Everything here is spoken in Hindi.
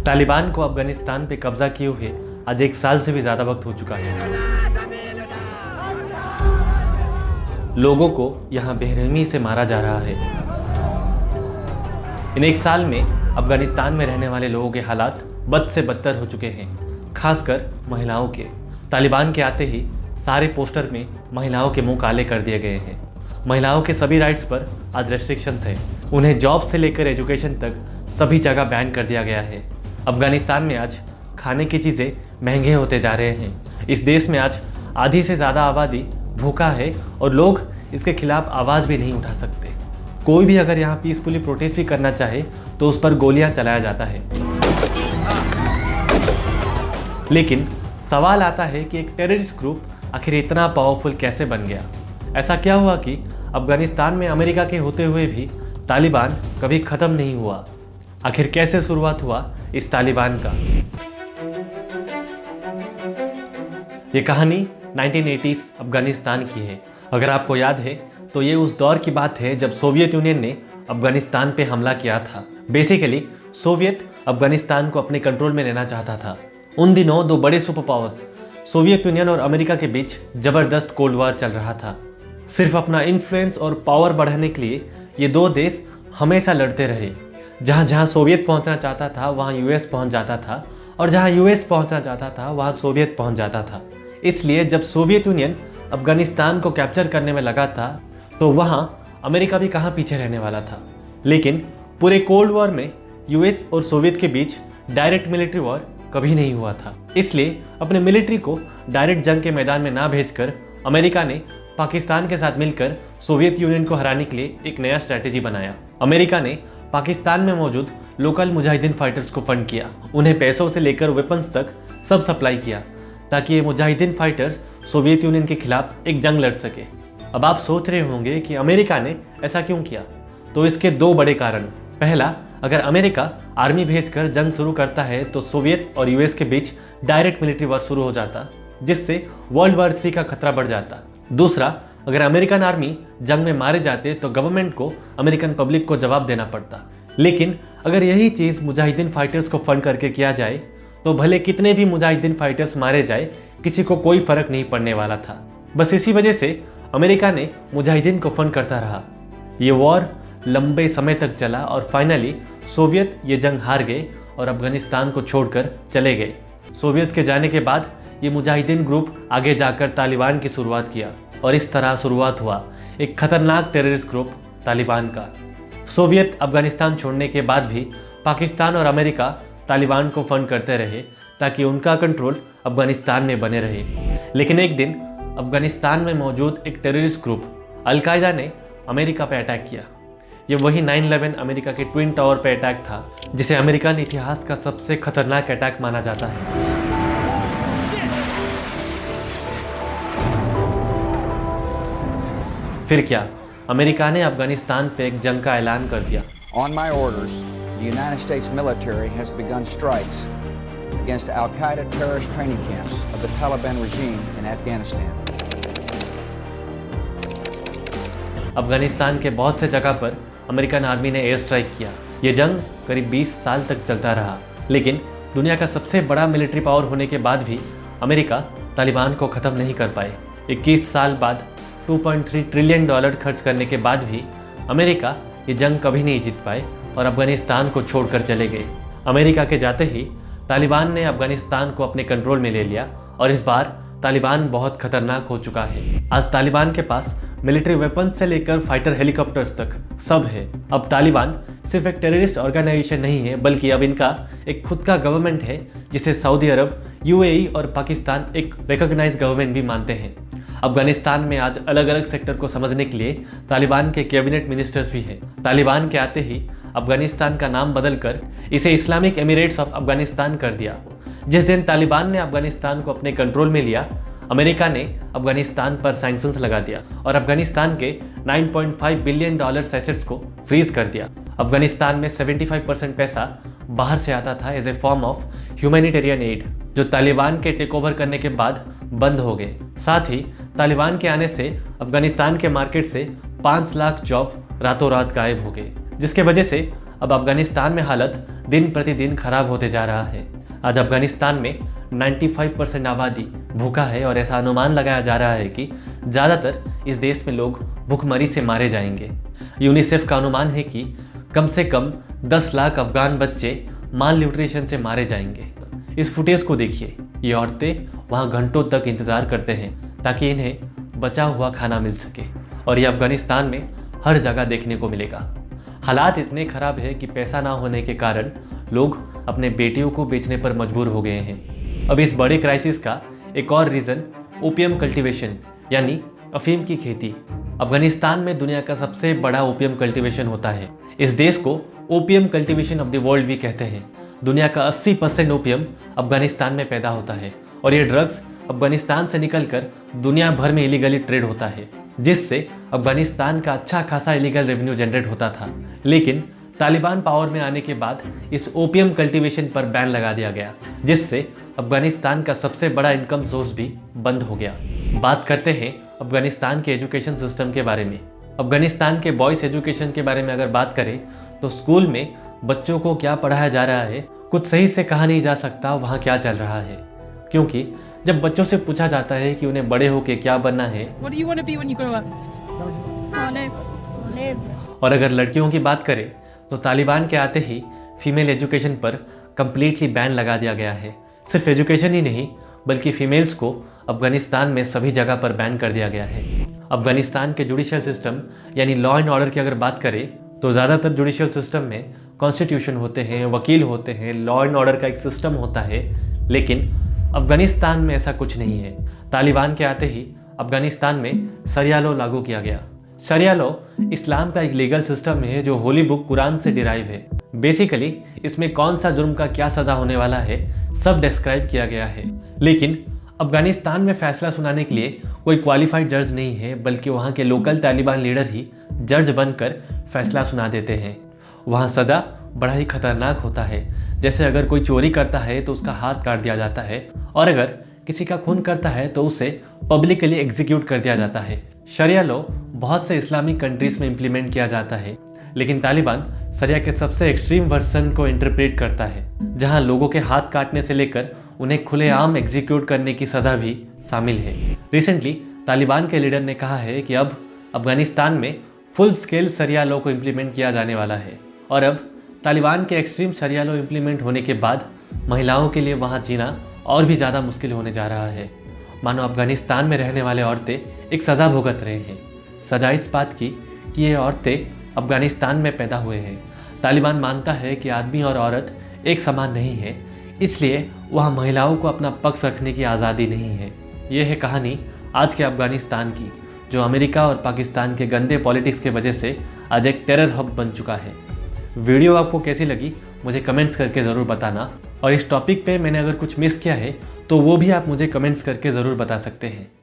तालिबान को अफगानिस्तान पे कब्जा किए हुए आज 1 साल से भी ज़्यादा वक्त हो चुका है। लोगों को यहाँ बेरहमी से मारा जा रहा है। इन 1 साल में अफगानिस्तान में रहने वाले लोगों के हालात बद से बदतर हो चुके हैं, खासकर महिलाओं के। तालिबान के आते ही सारे पोस्टर में महिलाओं के मुंह काले कर दिए गए हैं। महिलाओं के सभी राइट्स पर आज रेस्ट्रिक्शंस हैं। उन्हें जॉब से लेकर एजुकेशन तक सभी जगह बैन कर दिया गया है। अफगानिस्तान में आज खाने की चीज़ें महंगे होते जा रहे हैं। इस देश में आज आधी से ज़्यादा आबादी भूखा है और लोग इसके खिलाफ आवाज़ भी नहीं उठा सकते। कोई भी अगर यहाँ पीसफुली प्रोटेस्ट भी करना चाहे तो उस पर गोलियां चलाया जाता है। लेकिन सवाल आता है कि एक टेररिस्ट ग्रुप आखिर इतना पावरफुल कैसे बन गया? ऐसा क्या हुआ कि अफगानिस्तान में अमेरिका के होते हुए भी तालिबान कभी ख़त्म नहीं हुआ? आखिर कैसे शुरुआत हुआ इस तालिबान का? ये कहानी 1980s अफगानिस्तान की है। अगर आपको याद है तो ये उस दौर की बात है जब सोवियत यूनियन ने अफगानिस्तान पे हमला किया था। बेसिकली सोवियत अफगानिस्तान को अपने कंट्रोल में लेना चाहता था। उन दिनों दो बड़े सुपर पावर्स सोवियत यूनियन और अमेरिका के बीच ज़बरदस्त कोल्ड वॉर चल रहा था। सिर्फ अपना इन्फ्लुएंस और पावर बढ़ाने के लिए ये दो देश हमेशा लड़ते रहे। जहाँ जहाँ सोवियत पहुँचना चाहता था वहाँ यूएस पहुँच जाता था, और जहाँ यूएस पहुँचना चाहता था वहाँ सोवियत पहुँच जाता था। इसलिए जब सोवियत यूनियन अफगानिस्तान को कैप्चर करने में लगा था तो वहाँ अमेरिका भी कहाँ पीछे रहने वाला था। लेकिन पूरे कोल्ड वॉर में यूएस और सोवियत के बीच डायरेक्ट मिलिट्री वॉर कभी नहीं हुआ था। इसलिए अपने मिलिट्री को डायरेक्ट जंग के मैदान में ना भेजकर अमेरिका ने पाकिस्तान के साथ मिलकर सोवियत यूनियन को हराने के लिए एक नया स्ट्रैटेजी बनाया। अमेरिका ने पाकिस्तान में मौजूद लोकल मुजाहिदीन फाइटर्स को फंड किया। उन्हें पैसों से लेकर वेपन्स तक सब सप्लाई किया ताकि ये मुजाहिदीन फाइटर्स सोवियत यूनियन के खिलाफ एक जंग लड़ सके। अब आप सोच रहे होंगे कि अमेरिका ने ऐसा क्यों किया? तो इसके दो बड़े कारण। पहला, अगर अमेरिका आर्मी भेजकर जंग शुरू करता है तो सोवियत और यूएस के बीच डायरेक्ट मिलिट्री वॉर शुरू हो जाता, जिससे वर्ल्ड वॉर 3 का खतरा बढ़ जाता। दूसरा, अगर अमेरिकन आर्मी जंग में मारे जाते तो गवर्नमेंट को अमेरिकन पब्लिक को जवाब देना पड़ता। लेकिन अगर यही चीज़ मुजाहिदीन फाइटर्स को फंड करके किया जाए तो भले कितने भी मुजाहिदीन फाइटर्स मारे जाए, किसी को कोई फर्क नहीं पड़ने वाला था। बस इसी वजह से अमेरिका ने मुजाहिदीन को फंड करता रहा। ये वॉर लंबे समय तक चला और फाइनली सोवियत ये जंग हार गए और अफगानिस्तान को छोड़कर चले गए। सोवियत के जाने के बाद ये मुजाहिदीन ग्रुप आगे जाकर तालिबान की शुरुआत किया और इस तरह शुरुआत हुआ एक खतरनाक टेररिस्ट ग्रुप तालिबान का। सोवियत अफगानिस्तान छोड़ने के बाद भी पाकिस्तान और अमेरिका तालिबान को फंड करते रहे ताकि उनका कंट्रोल अफगानिस्तान में बने रहे। लेकिन एक दिन अफगानिस्तान में मौजूद एक टेररिस्ट ग्रुप अल-कायदा ने अमेरिका पर अटैक किया। ये वही 9/11 अमेरिका के ट्विन टावर पर अटैक था, जिसे अमेरिकन इतिहास का सबसे खतरनाक अटैक माना जाता है। फिर क्या, अमेरिका ने अफगानिस्तान पे एक जंग का ऐलान कर दिया। On my orders, the United States military has begun strikes against Al-Qaeda terrorist training camps of the Taliban regime in Afghanistan. Afghanistan के बहुत से जगह पर अमेरिकन आर्मी ने एयर स्ट्राइक किया। ये जंग करीब 20 साल तक चलता रहा। लेकिन दुनिया का सबसे बड़ा मिलिट्री पावर होने के बाद भी अमेरिका तालिबान को ख़त्म नहीं कर पाए। 21 साल बाद $2.3 ट्रिलियन खर्च करने के बाद भी अमेरिका ये जंग कभी नहीं जीत पाए और अफगानिस्तान को छोड़कर चले गए। अमेरिका के जाते ही तालिबान ने अफगानिस्तान को अपने कंट्रोल में ले लिया और इस बार तालिबान बहुत खतरनाक हो चुका है। आज तालिबान के पास मिलिट्री वेपन्स से लेकर फाइटर हेलीकॉप्टर्स तक सब है। अब तालिबान सिर्फ एक टेररिस्ट ऑर्गेनाइजेशन नहीं है, बल्कि अब इनका एक खुद का गवर्नमेंट है जिसे सऊदी अरब, यूएई और पाकिस्तान एक रिकॉग्नाइज्ड गवर्नमेंट भी मानते हैं। अफगानिस्तान में आज अलग अलग सेक्टर को समझने के लिए तालिबान के कैबिनेट मिनिस्टर्स भी हैं। तालिबान के आते ही अफगानिस्तान का नाम बदलकर इसे इस्लामिक एमिरेट्स ऑफ अफगानिस्तान कर दिया। जिस दिन तालिबान ने अफगानिस्तान को अपने कंट्रोल में लिया, अमेरिका ने अफगानिस्तान पर सैंक्शंस लगा दिया और अफगानिस्तान के $9.5 बिलियन एसेट्स को फ्रीज कर दिया। अफगानिस्तान में 75% पैसा बाहर से आता था as a form of humanitarian aid, जो तालिबान के टेक ओवर करने के बाद बंद हो गए। साथ ही तालिबान के आने से अफगानिस्तान के मार्केट से 5 लाख जॉब रातों रात गायब हो गए, जिसके वजह से अब अफगानिस्तान में हालत दिन प्रतिदिन खराब होते जा रहा है। आज अफगानिस्तान में 95% आबादी भूखा है और ऐसा अनुमान लगाया जा रहा है कि ज़्यादातर इस देश में लोग भूखमरी से मारे जाएंगे। यूनिसेफ का अनुमान है कि कम से कम 10 लाख अफगान बच्चे माल न्यूट्रिशन से मारे जाएंगे। इस फुटेज को देखिए, ये औरतें वहाँ घंटों तक इंतज़ार करते हैं ताकि इन्हें बचा हुआ खाना मिल सके, और ये अफगानिस्तान में हर जगह देखने को मिलेगा। हालात इतने ख़राब है कि पैसा ना होने के कारण लोग अपने बेटियों को बेचने पर मजबूर हो गए हैं। अब इस बड़े क्राइसिस का एक और रीज़न ओपियम कल्टीवेशन यानी अफीम की खेती। अफगानिस्तान में दुनिया का सबसे बड़ा ओपियम कल्टीवेशन होता है। इस देश को opium cultivation of the world भी कहते हैं। दुनिया का 80% ओपियम अफगानिस्तान में पैदा होता है और ये ड्रग्स अफगानिस्तान से निकलकर दुनिया भर में इलीगली ट्रेड होता है, जिससे अफगानिस्तान का अच्छा खासा इलीगल रेवेन्यू जनरेट होता था। लेकिन तालिबान पावर में आने के बाद इस ओपियम कल्टीवेशन पर बैन लगा दिया गया, जिससे अफगानिस्तान का सबसे बड़ा इनकम सोर्स भी बंद हो गया। बात करते हैं अफगानिस्तान के एजुकेशन सिस्टम के बारे में। अफगानिस्तान के बॉयज़ एजुकेशन के बारे में अगर बात करें तो स्कूल में बच्चों को क्या पढ़ाया जा रहा है कुछ सही से कहा नहीं जा सकता वहाँ क्या चल रहा है, क्योंकि जब बच्चों से पूछा जाता है कि उन्हें बड़े होकर क्या बनना है और अगर लड़कियों की बात करें तो तालिबान के आते ही फीमेल एजुकेशन पर कम्प्लीटली बैन लगा दिया गया है। सिर्फ एजुकेशन ही नहीं बल्कि फीमेल्स को अफगानिस्तान में सभी जगह पर बैन कर दिया गया है। अफगानिस्तान के जुडिशियल सिस्टम यानी लॉ एंड ऑर्डर की अगर बात करें तो ज़्यादातर जुडिशियल सिस्टम में कॉन्स्टिट्यूशन होते हैं, वकील होते हैं, लॉ एंड ऑर्डर का एक सिस्टम होता है, लेकिन अफगानिस्तान में ऐसा कुछ नहीं है। तालिबान के आते ही अफगानिस्तान में शरिया लॉ लागू किया गया। शरिया लॉ इस्लाम का एक लीगल सिस्टम है जो होली बुक कुरान से डिराइव है। बेसिकली इसमें कौन सा जुर्म का क्या सज़ा होने वाला है सब डिस्क्राइब किया गया है। लेकिन अफगानिस्तान में फैसला सुनाने के लिए कोई क्वालिफाइड जज नहीं है, बल्कि वहाँ के लोकल तालिबान लीडर ही जज बनकर फैसला सुना देते हैं। वहाँ सज़ा बड़ा ही खतरनाक होता है, जैसे अगर कोई चोरी करता है तो उसका हाथ काट दिया जाता है, और अगर किसी का खून करता है तो उसे पब्लिकली एग्जीक्यूट कर दिया जाता है। शरिया लॉ बहुत से इस्लामिक कंट्रीज में इम्प्लीमेंट किया जाता है, लेकिन तालिबान शरिया के सबसे एक्सट्रीम वर्जन को इंटरप्रेट करता है, जहां लोगों के हाथ काटने से लेकर उन्हें खुलेआम एग्जीक्यूट करने की सज़ा भी शामिल है। रिसेंटली तालिबान के लीडर ने कहा है कि अब अफगानिस्तान में फुल स्केल शरिया लॉ को इम्प्लीमेंट किया जाने वाला है, और अब तालिबान के एक्सट्रीम शरिया लॉ इम्प्लीमेंट होने के बाद महिलाओं के लिए वहाँ जीना और भी ज़्यादा मुश्किल होने जा रहा है। मानो अफगानिस्तान में रहने वाले औरतें एक सज़ा भुगत रहे हैं। सज़ा इस बात की कि ये औरतें अफगानिस्तान में पैदा हुए हैं। तालिबान मानता है कि आदमी और औरत एक समान नहीं है, इसलिए वहाँ महिलाओं को अपना पक्ष रखने की आज़ादी नहीं है। ये है कहानी आज के अफगानिस्तान की, जो अमेरिका और पाकिस्तान के गंदे पॉलिटिक्स के वजह से आज एक टेरर हब बन चुका है। वीडियो आपको कैसी लगी मुझे कमेंट्स करके ज़रूर बताना, और इस टॉपिक पे मैंने अगर कुछ मिस किया है तो वो भी आप मुझे कमेंट्स करके ज़रूर बता सकते हैं।